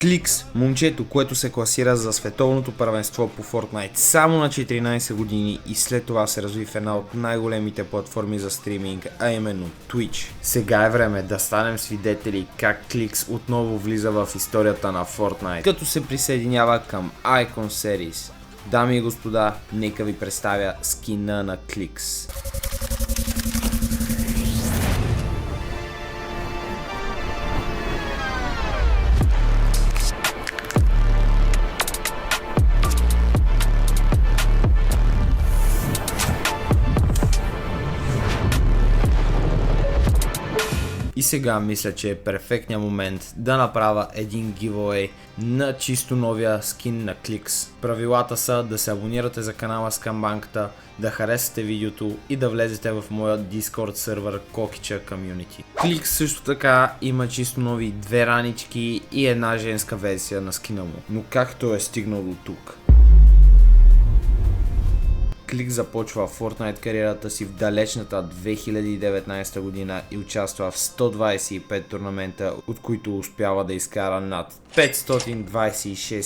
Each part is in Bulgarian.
Кликс, момчето, което се класира за световното първенство по Fortnite само на 14 години и след това се разви в една от най-големите платформи за стриминг, а именно Twitch. Сега е време да станем свидетели как Кликс отново влиза в историята на Fortnite, като се присъединява към Icon Series. Дами и господа, нека ви представя скина на Кликс. И сега мисля, че е перфектният момент да направя един giveaway на чисто новия скин на Кликс. Правилата са да се абонирате за канала Скамбанката, да харесате видеото и да влезете в моя Discord сервер Кокича Community. Кликс също така има чисто нови две ранички и една женска версия на скина му. Но както е стигнал до тук? Кликс започва Fortnite кариерата си в далечната 2019 година и участва в 125 турнамента, от които успява да изкара над $526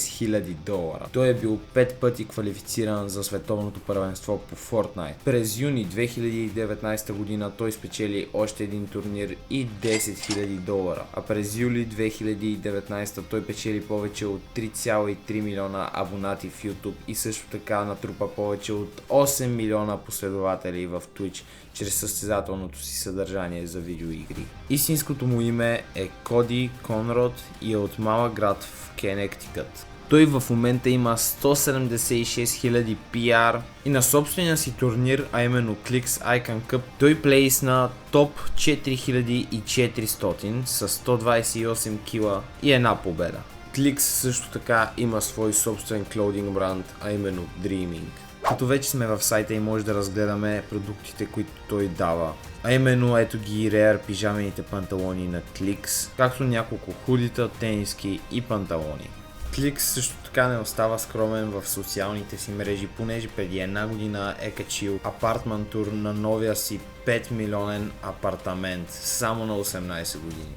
000. Той е бил 5 пъти квалифициран за световното първенство по Fortnite. През юни 2019 година той спечели още един турнир и $10 000, а през юли 2019 той печели повече от 3,3 милиона абонати в YouTube и също така натрупа повече от 8 милиона последователи в Twitch чрез състезателното си съдържание за видеоигри. Истинското му име е Коди Конрод и е от малък град в Кенектикът. Той в момента има 176 000 PR и на собствения си турнир, а именно Clix Icon Cup, той плейсна топ 4400 с 128 кила и една победа. Clix също така има свой собствен клоудинг бранд, а именно Dreaming. Като вече сме в сайта и може да разгледаме продуктите, които той дава. А именно ето ги Rare пижамените панталони на Кликс, както няколко худита, тениски и панталони. Кликс също така не остава скромен в социалните си мрежи, понеже преди една година е качил апартман тур на новия си 5 милионен апартамент само на 18 години.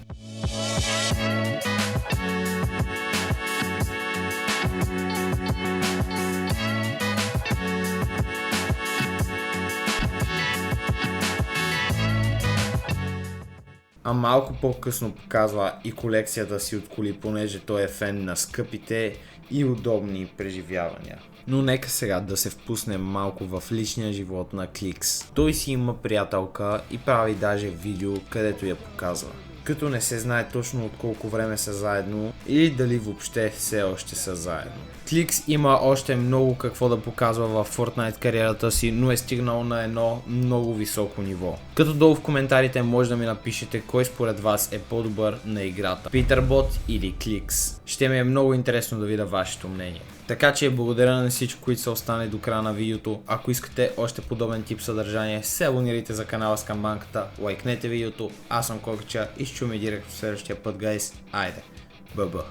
А малко по-късно показва и колекцията си от коли, понеже той е фен на скъпите и удобни преживявания. Но нека сега да се впуснем малко в личния живот на Кликс. Той си има приятелка и прави даже видео, където я показва. Като не се знае точно от колко време са заедно или дали въобще все още са заедно. Кликс има още много какво да показва в Fortnite кариерата си, но е стигнал на едно много високо ниво. Като долу в коментарите може да ми напишете кой според вас е по-добър на играта, Питърбот или Кликс. Ще ми е много интересно да видя вашето мнение. Така че благодаря на всички, които са останали до края на видеото. Ако искате още подобен тип съдържание, се абонирайте за канала Скамбанката, лайкнете видеото, аз съм Кокича и ще чуем директно следващия път, гайс. Айде, бъбъ!